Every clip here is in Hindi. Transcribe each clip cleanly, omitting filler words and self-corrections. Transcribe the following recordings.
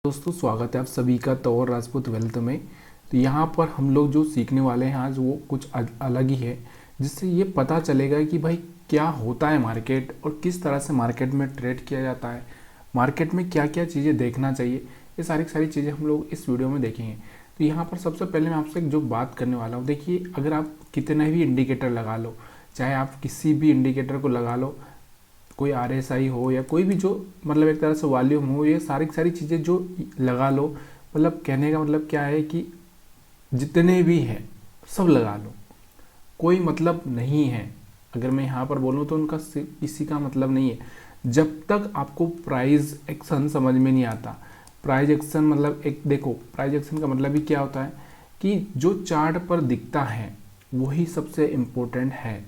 दोस्तों स्वागत है आप सभी का तौर राजपूत वेल्थ में। तो यहाँ पर हम लोग जो सीखने वाले हैं आज वो कुछ अलग ही है, जिससे ये पता चलेगा कि भाई क्या होता है मार्केट और किस तरह से मार्केट में ट्रेड किया जाता है, मार्केट में क्या क्या चीज़ें देखना चाहिए। ये सारी चीज़ें हम लोग इस वीडियो में देखेंगे। तो यहाँ पर सबसे पहले मैं आपसे जो बात करने वाला हूँ, देखिए अगर आप कितने भी इंडिकेटर लगा लो, चाहे आप किसी भी इंडिकेटर को लगा लो, कोई RSI हो या कोई भी जो मतलब एक तरह से वॉल्यूम हो, ये सारी चीज़ें जो लगा लो, मतलब कहने का मतलब क्या है कि जितने भी हैं सब लगा लो, कोई मतलब नहीं है। अगर मैं यहाँ पर बोलूँ तो उनका किसी का मतलब नहीं है, जब तक आपको प्राइस एक्शन समझ में नहीं आता। प्राइस एक्शन मतलब एक देखो, प्राइस एक्शन का मतलब ही क्या होता है कि जो चार्ट पर दिखता है वही सबसे इम्पोर्टेंट है,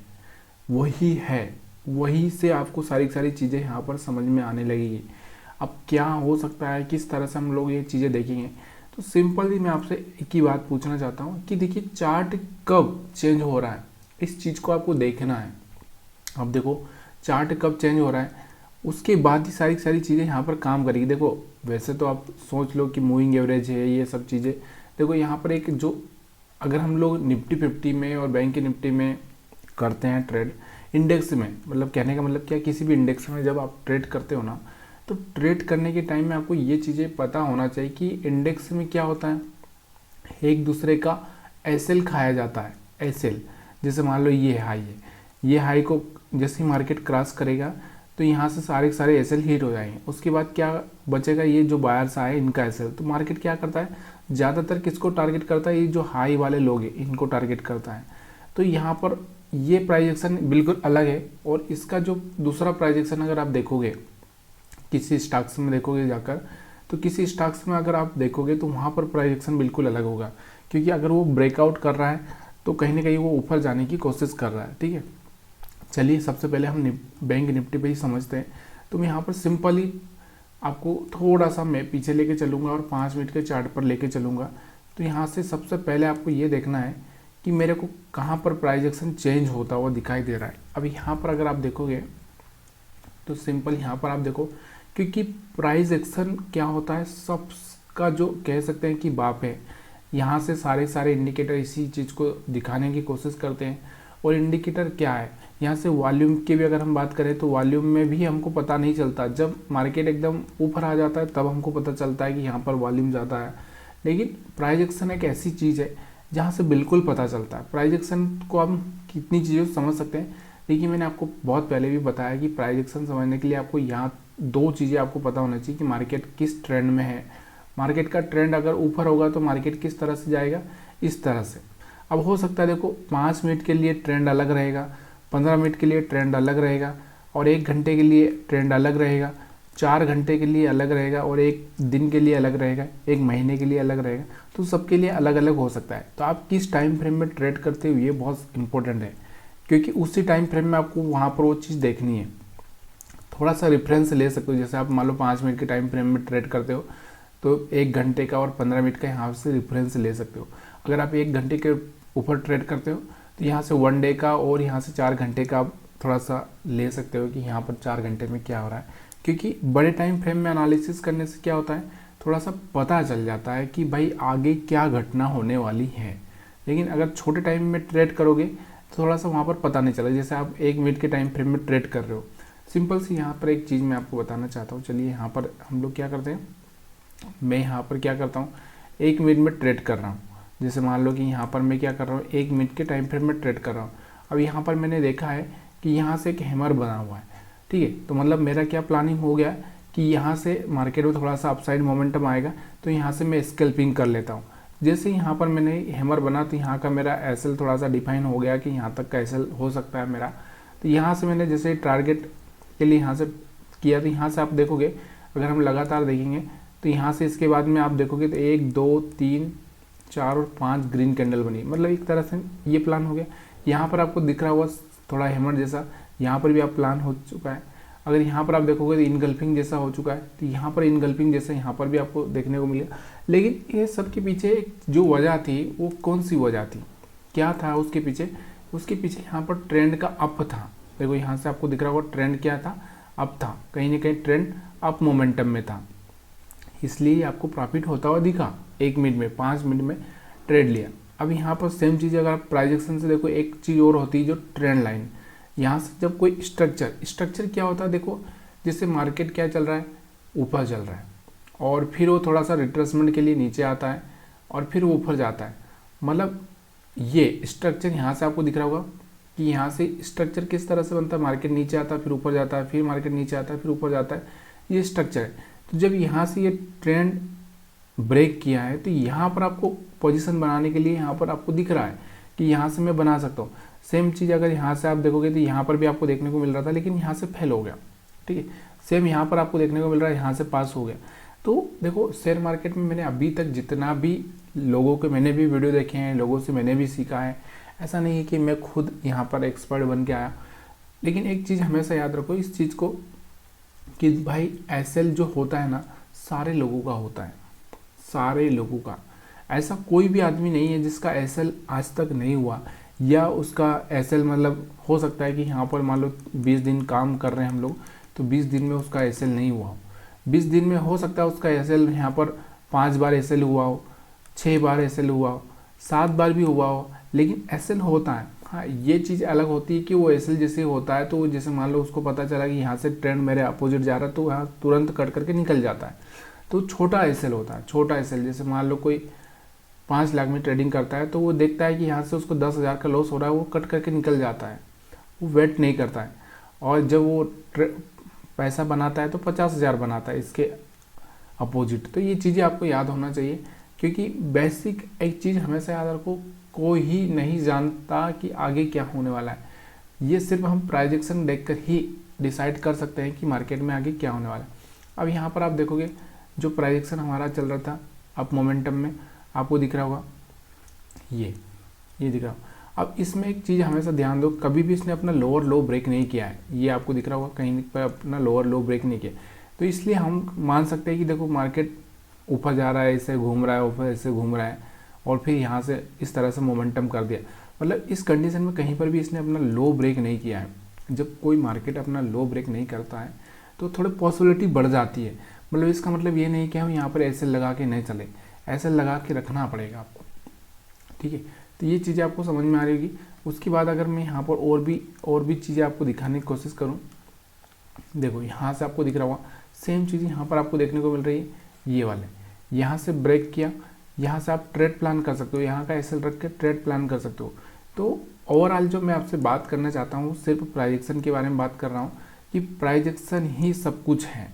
वही है, वही से आपको सारी चीज़ें यहाँ पर समझ में आने लगेगी। अब क्या हो सकता है, किस तरह से हम लोग ये चीज़ें देखेंगे। तो सिंपल ही मैं आपसे एक ही बात पूछना चाहता हूँ कि देखिए चार्ट कब चेंज हो रहा है, इस चीज़ को आपको देखना है। अब देखो चार्ट कब चेंज हो रहा है, उसके बाद ही सारी चीज़ें यहाँ पर काम करेगी। देखो वैसे तो आप सोच लो कि मूविंग एवरेज है, ये सब चीज़ें देखो यहाँ पर एक जो अगर हम लोग निफ्टी 50 में और बैंक की निफ्टी में करते हैं ट्रेड, इंडेक्स में मतलब कहने का मतलब क्या, किसी भी इंडेक्स में जब आप ट्रेड करते हो ना, तो ट्रेड करने के टाइम में आपको ये चीज़ें पता होना चाहिए कि इंडेक्स में क्या होता है, एक दूसरे का एसएल खाया जाता है। एसएल जैसे मान लो ये हाई है, ये हाई को जैसे ही मार्केट क्रॉस करेगा तो यहाँ से सारे एसएल हिट हो जाएंगे। उसके बाद क्या बचेगा, ये जो बायर्स आए इनका एसएल। तो मार्केट क्या करता है, ज़्यादातर किसको टारगेट करता है, ये जो हाई वाले लोग हैं इनको टारगेट करता है। तो यहाँ पर ये प्राइजेक्शन बिल्कुल अलग है। और इसका जो दूसरा प्राइजेक्शन अगर आप देखोगे, किसी स्टॉक्स में देखोगे जाकर, तो किसी स्टॉक्स में अगर आप देखोगे तो वहाँ पर प्राइजेक्शन बिल्कुल अलग होगा, क्योंकि अगर वो ब्रेकआउट कर रहा है तो कहीं ना कहीं वो ऊपर जाने की कोशिश कर रहा है। ठीक है, चलिए सबसे पहले हम बैंक निफ्टी पे ही समझते हैं। तो मैं यहाँ पर सिंपली आपको थोड़ा सा मैं पीछे लेके चलूँगा और 5 मिनट के चार्ट पर लेके चलूँगा। तो यहाँ से सबसे पहले आपको ये देखना है कि मेरे को कहाँ पर प्राइस एक्शन चेंज होता हुआ दिखाई दे रहा है। अब यहाँ पर अगर आप देखोगे तो सिंपल यहाँ पर आप देखो, क्योंकि प्राइस एक्शन क्या होता है, सबका जो कह सकते हैं कि बाप है। यहाँ से सारे इंडिकेटर इसी चीज़ को दिखाने की कोशिश करते हैं। और इंडिकेटर क्या है, यहाँ से वॉल्यूम की भी अगर हम बात करें तो वॉल्यूम में भी हमको पता नहीं चलता। जब मार्केट एकदम ऊपर आ जाता है तब हमको पता चलता है कि यहाँ पर वॉल्यूम ज़्यादा है। लेकिन प्राइस एक्शन एक ऐसी चीज़ है जहाँ से बिल्कुल पता चलता है। प्राइस एक्शन को हम कितनी चीज़ों से समझ सकते हैं, देखिए मैंने आपको बहुत पहले भी बताया कि प्राइस एक्शन समझने के लिए आपको यहाँ 2 चीज़ें आपको पता होना चाहिए कि मार्केट किस ट्रेंड में है। मार्केट का ट्रेंड अगर ऊपर होगा तो मार्केट किस तरह से जाएगा, इस तरह से। अब हो सकता है देखो 5 मिनट के लिए ट्रेंड अलग रहेगा, 15 मिनट के लिए ट्रेंड अलग रहेगा, और 1 घंटे के लिए ट्रेंड अलग रहेगा, 4 घंटे के लिए अलग रहेगा, और 1 दिन के लिए अलग रहेगा, 1 महीने के लिए अलग रहेगा। तो सबके लिए अलग अलग हो सकता है। तो आप किस टाइम फ्रेम में ट्रेड करते हो ये बहुत इंपॉर्टेंट है, क्योंकि उसी टाइम फ्रेम में आपको वहाँ पर वो चीज़ देखनी है। थोड़ा सा रेफरेंस ले सकते हो, जैसे आप मान लो 5 मिनट के टाइम फ्रेम में ट्रेड करते हो तो 1 घंटे का और 15 मिनट का यहाँ से रेफरेंस ले सकते हो। अगर आप 1 घंटे के ऊपर ट्रेड करते हो तो यहाँ से 1 डे का और यहाँ से 4 घंटे का आप थोड़ा सा ले सकते हो कि यहाँ पर 4 घंटे में क्या हो रहा है। क्योंकि बड़े टाइम फ्रेम में एनालिसिस करने से क्या होता है, थोड़ा सा पता चल जाता है कि भाई आगे क्या घटना होने वाली है। लेकिन अगर छोटे टाइम में ट्रेड करोगे तो थोड़ा सा वहाँ पर पता नहीं चला। जैसे आप 1 मिनट के टाइम फ्रेम में ट्रेड कर रहे हो, सिंपल सी यहाँ पर एक चीज़ मैं आपको बताना चाहता हूँ। चलिए यहाँ पर हम लोग क्या करते हैं, मैं यहाँ पर क्या करता हूँ, 1 मिनट में ट्रेड कर रहा हूँ। जैसे मान लो कि यहाँ पर मैं क्या कर रहा हूँ, 1 मिनट के टाइम फ्रेम में ट्रेड कर रहा हूँ। अब यहाँ पर मैंने देखा है कि यहाँ से एक हैमर बना हुआ है। ठीक है, तो मतलब मेरा क्या प्लानिंग हो गया कि यहाँ से मार्केट में थोड़ा सा अपसाइड मोमेंटम आएगा, तो यहाँ से मैं स्कैल्पिंग कर लेता हूँ। जैसे यहाँ पर मैंने हैमर बना तो यहाँ का मेरा एसएल थोड़ा सा डिफाइन हो गया कि यहाँ तक का एसएल हो सकता है मेरा। तो यहाँ से मैंने जैसे टारगेट के लिए यहाँ से किया, तो यहाँ से आप देखोगे अगर हम लगातार देखेंगे तो यहाँ से इसके बाद में आप देखोगे तो 1 2 3 4 और 5 ग्रीन कैंडल बनी। मतलब एक तरह से ये प्लान हो गया। यहाँ पर आपको दिख रहा हुआ थोड़ा हैमर जैसा, यहाँ पर भी आप प्लान हो चुका है। अगर यहाँ पर आप देखोगे तो इनगल्फिंग जैसा हो चुका है, तो यहाँ पर इनगल्फिंग जैसा यहाँ पर भी आपको देखने को मिलेगा। लेकिन ये सब के पीछे जो वजह थी वो कौन सी वजह थी, क्या था उसके पीछे, उसके पीछे यहाँ पर ट्रेंड का अप था। देखो यहाँ से आपको दिख रहा होगा ट्रेंड क्या था, अप था, कहीं ना कहीं ट्रेंड अप मोमेंटम में था। इसलिए ये आपको प्रॉफिट होता हुआ दिखा 1 मिनट में, 5 मिनट में ट्रेड लिया। अब यहाँ पर सेम चीज़ अगर आप प्राइस एक्शन से देखो, एक चीज़ और होती है जो ट्रेंड लाइन। यहाँ से जब कोई स्ट्रक्चर क्या होता है, देखो जैसे मार्केट क्या चल रहा है, ऊपर चल रहा है और फिर वो थोड़ा सा रिट्रेसमेंट के लिए नीचे आता है और फिर वो ऊपर जाता है। मतलब ये स्ट्रक्चर यहाँ से आपको दिख रहा होगा कि यहाँ से स्ट्रक्चर किस तरह से बनता है, मार्केट नीचे आता है फिर ऊपर जाता है, फिर मार्केट नीचे आता है फिर ऊपर जाता है, ये स्ट्रक्चर है। तो जब यहाँ से ये ट्रेंड ब्रेक किया है तो यहाँ पर आपको पोजीशन बनाने के लिए यहाँ पर आपको दिख रहा है कि यहाँ से मैं बना सकता हूँ। सेम चीज़ अगर यहाँ से आप देखोगे तो यहाँ पर भी आपको देखने को मिल रहा था, लेकिन यहाँ से फेल हो गया। ठीक है, सेम यहाँ पर आपको देखने को मिल रहा है, यहाँ से पास हो गया। तो देखो शेयर मार्केट में मैंने अभी तक जितना भी लोगों के मैंने भी वीडियो देखे हैं, लोगों से मैंने भी सीखा है, ऐसा नहीं है कि मैं खुद यहाँ पर एक्सपर्ट बन के आया। लेकिन एक चीज़ हमेशा याद रखो इस चीज़ को कि भाई एसएल जो होता है ना, सारे लोगों का होता है, सारे लोगों का। ऐसा कोई भी आदमी नहीं है जिसका एसएल आज तक नहीं हुआ, या उसका एसएल मतलब हो सकता है कि यहाँ पर मान लो 20 दिन काम कर रहे हैं हम लोग, तो 20 दिन में उसका एसएल नहीं हुआ हो। 20 दिन में हो सकता है उसका एसएल यहाँ पर 5 बार एसएल हुआ हो, 6 बार एसएल हुआ हो, 7 बार भी हुआ हो, लेकिन एसएल होता है। हाँ, ये चीज़ अलग होती है कि वो एसएल जैसे होता है तो जैसे मान लो उसको पता चला कि यहाँ से ट्रेंड मेरे अपोजिट जा रहा है तो यहाँ तुरंत कट करके निकल जाता है, तो छोटा एसएल होता है। छोटा एसएल जैसे मान लो कोई 5 लाख में ट्रेडिंग करता है तो वो देखता है कि यहाँ से उसको 10,000 का लॉस हो रहा है, वो कट करके निकल जाता है, वो वेट नहीं करता है। और जब वो पैसा बनाता है तो 50,000 बनाता है इसके अपोजिट। तो ये चीज़ें आपको याद होना चाहिए, क्योंकि बेसिक एक चीज़ हमेशा याद रखो, कोई ही नहीं जानता कि आगे क्या होने वाला है। ये सिर्फ हम प्राइजेक्शन देखकर ही डिसाइड कर सकते हैं कि मार्केट में आगे क्या होने वाला है। अब यहाँ पर आप देखोगे जो प्राइजेक्शन हमारा चल रहा था अप मोमेंटम में, आपको दिख रहा होगा ये दिख रहा होगा। अब इसमें एक चीज़ हमेशा ध्यान दो, कभी भी इसने अपना लोअर लो ब्रेक नहीं किया है, ये आपको दिख रहा होगा कहीं पर अपना लोअर लो ब्रेक नहीं किया। तो इसलिए हम मान सकते हैं कि देखो मार्केट ऊपर जा रहा है, ऐसे घूम रहा है, ऊपर ऐसे घूम रहा है और फिर यहाँ से इस तरह से मोमेंटम कर दिया। मतलब इस कंडीशन में कहीं पर भी इसने अपना लो ब्रेक नहीं किया है। जब कोई मार्केट अपना लो ब्रेक नहीं करता है तो थोड़ी पॉसिबिलिटी बढ़ जाती है। मतलब इसका मतलब ये नहीं कि हम यहाँ पर ऐसे लगा के नहीं चले, ऐसे लगा के रखना पड़ेगा आपको। ठीक है, तो ये चीज़ें आपको समझ में आ रही होगी। उसके बाद अगर मैं यहाँ पर और भी चीज़ें आपको दिखाने की कोशिश करूँ, देखो यहाँ से आपको दिख रहा होगा सेम चीज़ यहाँ पर आपको देखने को मिल रही है, ये वाले यहाँ से ब्रेक किया, यहाँ से आप ट्रेड प्लान कर सकते हो, यहाँ का एसएल रख के ट्रेड प्लान कर सकते हो। तो ओवरऑल जो मैं आपसे बात करना चाहता हूँ सिर्फ प्राइजेक्शन के बारे में बात कर रहा हूँ कि प्राइजेक्शन ही सब कुछ है।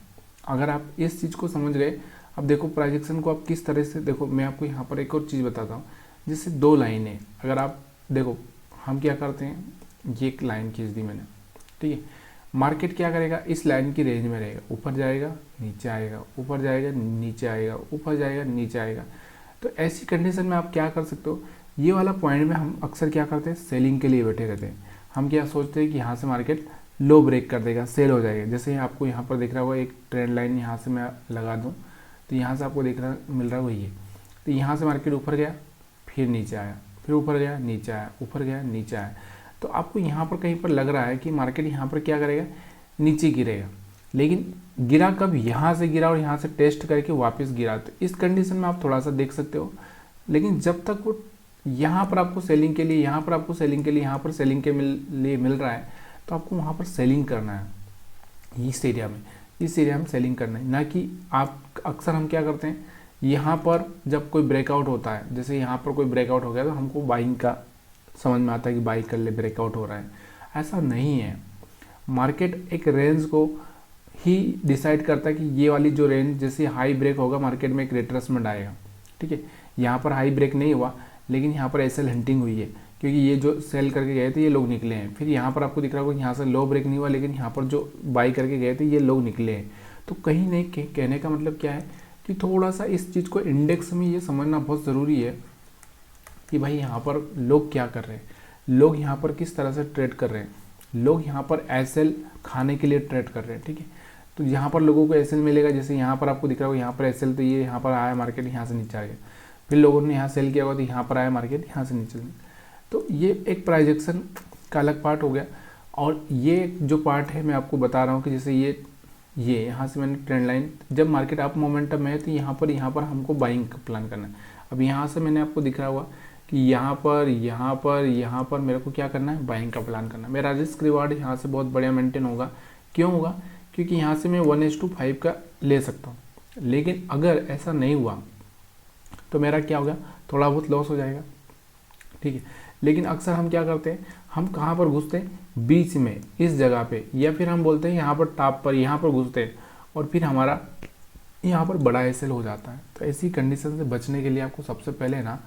अगर आप इस चीज़ को समझ गए, अब देखो प्राइजेक्शन को आप किस तरह से देखो, मैं आपको यहाँ पर एक और चीज़ बताता हूँ। जैसे 2 लाइनें अगर आप देखो, हम क्या करते हैं, ये एक लाइन खींच दी मैंने, ठीक है। मार्केट क्या करेगा, इस लाइन की रेंज में रहेगा, ऊपर जाएगा नीचे आएगा, ऊपर जाएगा नीचे आएगा, ऊपर जाएगा नीचे आएगा। तो ऐसी कंडीशन में आप क्या कर सकते हो, ये वाला पॉइंट में हम अक्सर क्या करते हैं, सेलिंग के लिए बैठे रहते हैं। हम क्या सोचते हैं कि यहाँ से मार्केट लो ब्रेक कर देगा, सेल हो जाएगा। जैसे आपको यहाँ पर दिख रहा होगा एक ट्रेंड लाइन, यहाँ से मैं लगा दूँ तो यहाँ से आपको दिख रहा मिल रहा है वही है। तो यहाँ से मार्केट ऊपर गया, फिर नीचे आया, फिर ऊपर गया नीचे आया, ऊपर गया नीचे आया। तो आपको यहाँ पर कहीं पर लग रहा है कि मार्केट यहाँ पर क्या करेगा, नीचे गिरेगा, लेकिन गिरा कब, यहाँ से गिरा और यहाँ से टेस्ट करके वापस गिरा। तो इस कंडीशन में आप थोड़ा सा देख सकते हो। लेकिन जब तक वो यहाँ पर आपको सेलिंग के लिए, यहाँ पर आपको सेलिंग के लिए, यहाँ पर सेलिंग के लिए मिल रहा है, तो आपको वहाँ पर सेलिंग करना है। इस एरिया में सेलिंग करना है, ना कि आप अक्सर हम क्या करते हैं, यहाँ पर जब कोई ब्रेकआउट होता है, जैसे यहाँ पर कोई ब्रेकआउट हो गया तो हमको बाइंग का समझ में आता है कि बाई कर ले, ब्रेकआउट हो रहा है। ऐसा नहीं है। मार्केट एक रेंज को ही डिसाइड करता है कि ये वाली जो रेंज, जैसे हाई ब्रेक होगा मार्केट में एक रिट्रेसमेंट आएगा। ठीक है, यहाँ पर हाई ब्रेक नहीं हुआ, लेकिन यहाँ पर एसएल हंटिंग हुई है, क्योंकि ये जो सेल करके गए थे ये लोग निकले हैं। फिर यहाँ पर आपको दिख रहा होगा यहाँ से लो ब्रेक नहीं हुआ, लेकिन यहाँ पर जो बाई करके गए थे ये लोग निकले हैं। तो कहीं नहीं, कहने का मतलब क्या है कि थोड़ा सा इस चीज़ को इंडेक्स में ये समझना बहुत ज़रूरी है कि भाई यहाँ पर लोग क्या कर रहे हैं, लोग यहाँ पर किस तरह से ट्रेड कर रहे हैं। लोग यहाँ पर एसएल खाने के लिए ट्रेड कर रहे हैं। ठीक है, तो यहाँ पर लोगों को एसएल मिलेगा, जैसे यहाँ पर आपको दिख रहा होगा यहाँ पर एसएल, तो ये यहाँ पर आया मार्केट, यहाँ से नीचे आ गया। फिर लोगों ने यहाँ सेल किया होगा तो यहाँ पर आया मार्केट, यहाँ से नीचे। तो ये एक प्राइजेक्शन का अलग पार्ट हो गया। और ये जो पार्ट है मैं आपको बता रहा हूँ कि जैसे ये ये यहाँ से मैंने ट्रेंड लाइन, जब मार्केट अप मोमेंटम है तो यहाँ पर हमको बाइंग प्लान करना है। अब यहाँ से मैंने आपको दिख रहा होगा कि यहाँ पर मेरे को क्या करना है, बाइंग का प्लान करना है। मेरा रिस्क रिवार्ड यहाँ से बहुत बढ़िया मेंटेन होगा। क्यों होगा? क्योंकि यहाँ से मैं 1:5 का ले सकता हूँ। लेकिन अगर ऐसा नहीं हुआ तो मेरा क्या होगा, थोड़ा बहुत लॉस हो जाएगा, ठीक है। लेकिन अक्सर हम क्या करते हैं, हम कहाँ पर घुसते हैं, बीच में इस जगह पे, या फिर हम बोलते हैं यहाँ पर टॉप पर, यहाँ पर घुसते हैं और फिर हमारा यहाँ पर बड़ा एसएल हो जाता है। तो ऐसी कंडीशन से बचने के लिए आपको सबसे पहले ना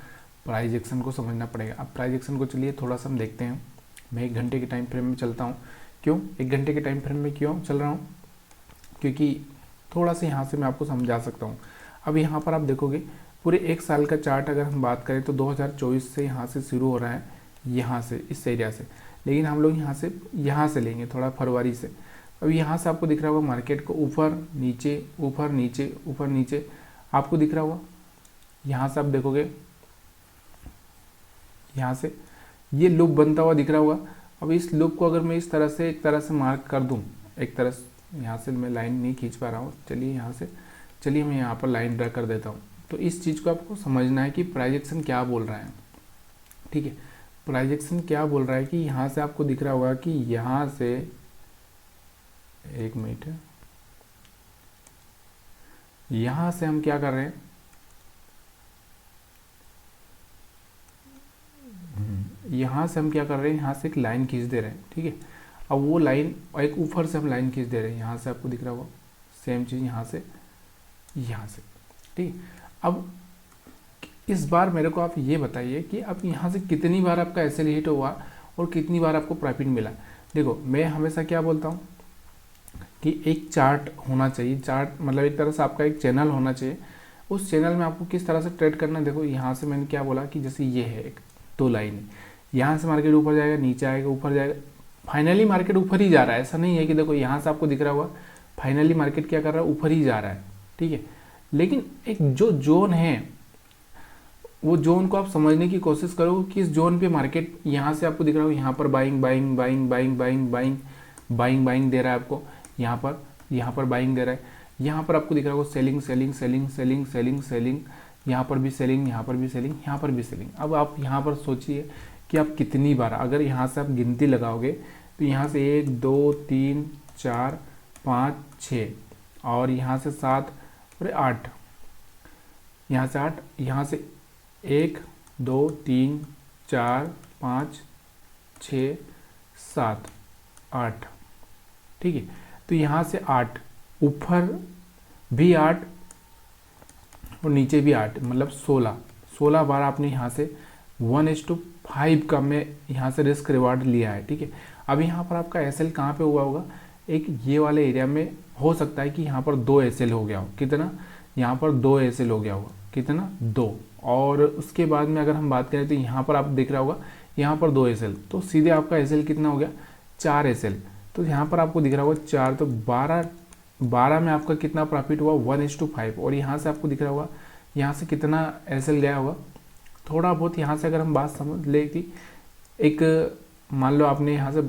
प्राइस एक्शन को समझना पड़ेगा। अब प्राइस एक्शन को चलिए थोड़ा सा हम देखते हैं। मैं 1 घंटे के टाइम फ्रेम में चलता हूँ। क्यों 1 घंटे के टाइम फ्रेम में क्यों चल रहा हूँ? क्योंकि थोड़ा सा यहाँ से मैं आपको समझा सकता हूँ। अब यहाँ पर आप देखोगे पूरे 1 साल का चार्ट अगर हम बात करें तो 2024 से यहाँ से शुरू हो रहा है, यहाँ से इस एरिया से। लेकिन हम लोग यहाँ से लेंगे थोड़ा फरवरी से। अब यहाँ से आपको दिख रहा होगा मार्केट को ऊपर नीचे ऊपर नीचे ऊपर नीचे आपको दिख रहा होगा। यहाँ से आप देखोगे यहाँ से ये लूप बनता हुआ दिख रहा होगा। अब इस लूप को अगर मैं इस तरह से एक तरह से मार्क कर दूँ, एक तरह से, यहाँ से मैं लाइन नहीं खींच पा रहा हूँ, चलिए मैं यहाँ पर लाइन ड्रा कर देता हूँ। तो इस चीज़ को आपको समझना है कि प्राइस एक्शन क्या बोल रहा है, ठीक है। प्राइस एक्शन क्या बोल रहा है कि यहाँ से आपको दिख रहा होगा कि यहाँ से, एक मिनट, यहाँ से हम क्या कर रहे हैं, यहाँ से हम क्या कर रहे हैं, यहाँ से एक लाइन खींच दे रहे हैं, ठीक है। अब वो लाइन एक ऊपर से हम लाइन खींच दे रहे हैं, यहाँ से आपको दिख रहा होगा सेम चीज़ यहाँ से, ठीक है। अब इस बार मेरे को आप ये बताइए कि अब यहाँ से कितनी बार आपका एसएल हिट हुआ और कितनी बार आपको प्रॉफिट मिला। देखो मैं हमेशा क्या बोलता हूँ कि एक चार्ट होना चाहिए, चार्ट मतलब एक तरह से आपका एक चैनल होना चाहिए। उस चैनल में आपको किस तरह से ट्रेड करना है। देखो यहाँ से मैंने क्या बोला कि जैसे ये है एक 2 लाइन है, यहाँ से मार्केट ऊपर जाएगा, नीचे आएगा, ऊपर जाएगा, फाइनली मार्केट ऊपर ही जा रहा है। ऐसा नहीं है कि देखो यहाँ से आपको दिख रहा होगा फाइनली मार्केट क्या कर रहा है, ऊपर ही जा रहा है, ठीक है। लेकिन एक जो जोन है वो जोन को आप समझने की कोशिश करो कि इस जोन पे मार्केट यहाँ से आपको दिख रहा हो, यहाँ पर buying buying buying buying buying buying buying buying दे रहा है आपको, यहाँ पर बाइंग दे रहा है, यहाँ पर आपको दिख रहा होगा selling selling selling selling selling selling, यहाँ पर भी सेलिंग, यहाँ पर भी सेलिंग, यहाँ पर भी सेलिंग। अब आप यहाँ पर सोचिए कि आप कितनी बार, अगर यहाँ से आप गिनती लगाओगे तो यहाँ से 1 2 3 4 5 6 और यहाँ से 7 और 8, यहाँ से 8, यहाँ से 1 2 3 4 5 6 7 8, ठीक है। तो यहाँ से 8, ऊपर भी 8 और नीचे भी 8, मतलब 16 बार आपने यहाँ से 1:5 का मैं यहाँ से रिस्क रिवार्ड लिया है, ठीक है। अब यहाँ पर आपका एसएल कहाँ पे हुआ होगा, एक ये वाले एरिया में हो सकता है कि यहाँ पर 2 एसएल हो गया हो। कितना? यहाँ पर 2 एसएल हो गया होगा। कितना? 2। और उसके बाद में अगर हम बात करें तो यहाँ पर आप देख रहा होगा यहाँ पर 2 एसएल, तो सीधे आपका एसएल कितना हो गया, 4 एसएल। तो यहाँ पर आपको दिख रहा होगा 4, तो 12 में आपका कितना प्रॉफिट हुआ, 1:5। और यहाँ से आपको दिख रहा होगा यहाँ से कितना एसएल गया होगा, थोड़ा बहुत। यहाँ से अगर हम बात समझ ले कि एक मान लो आपने यहाँ से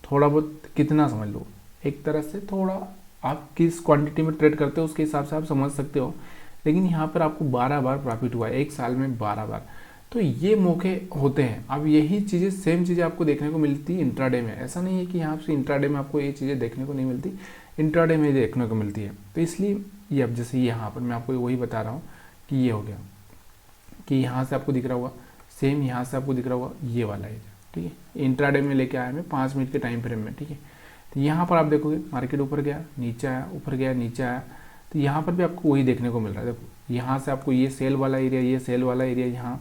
थोड़ा बहुत, कितना समझ लो, एक तरह से थोड़ा आप किस क्वांटिटी में ट्रेड करते हो उसके हिसाब से आप समझ सकते हो। लेकिन यहाँ पर आपको 12 बार प्रॉफिट हुआ है, 1 साल में 12 बार। तो ये मौके होते हैं। अब यही चीज़ें, सेम चीज़ें आपको देखने को मिलती है इंट्राडे में। ऐसा नहीं है कि यहाँ से इंट्राडे में आपको ये चीज़ें देखने को नहीं मिलती, इंट्राडे में देखने को मिलती है। तो इसलिए ये, अब जैसे यहाँ पर मैं आपको वही बता रहा हूँ कि ये हो गया कि यहाँ से आपको दिख रहा होगा सेम, यहाँ से आपको दिख रहा होगा ये वाला एरिया, ठीक है। इंट्राडे में लेके आया मैं 5 मिनट के टाइम फ्रेम में, ठीक है। तो यहाँ पर आप देखोगे मार्केट ऊपर गया, नीचे आया, ऊपर गया, नीचे आया, तो यहाँ पर भी आपको वही देखने को मिल रहा है। देखो यहाँ से आपको ये सेल वाला एरिया, ये सेल वाला एरिया यहाँ,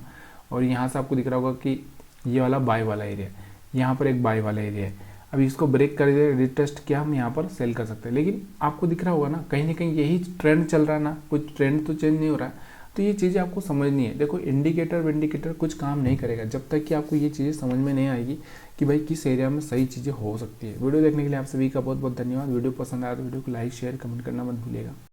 और यहाँ से आपको दिख रहा होगा कि ये वाला बाय वाला एरिया, यहाँ पर एक बाय वाला एरिया है। अब इसको ब्रेक कर दे, रिटेस्ट किया, हम यहाँ पर सेल कर सकते हैं। लेकिन आपको दिख रहा होगा ना कहीं यही ट्रेंड चल रहा है ना, कुछ ट्रेंड तो चेंज नहीं हो रहा है। तो ये चीज़ें आपको समझनी है। देखो इंडिकेटर विंडिकेटर कुछ काम नहीं करेगा जब तक कि आपको ये चीज़ें समझ में नहीं आएगी कि भाई किस एरिया में सही चीज़ें हो सकती है। वीडियो देखने के लिए आप सभी का बहुत बहुत धन्यवाद। वीडियो पसंद आया तो वीडियो को लाइक शेयर कमेंट करना मत भूलिएगा।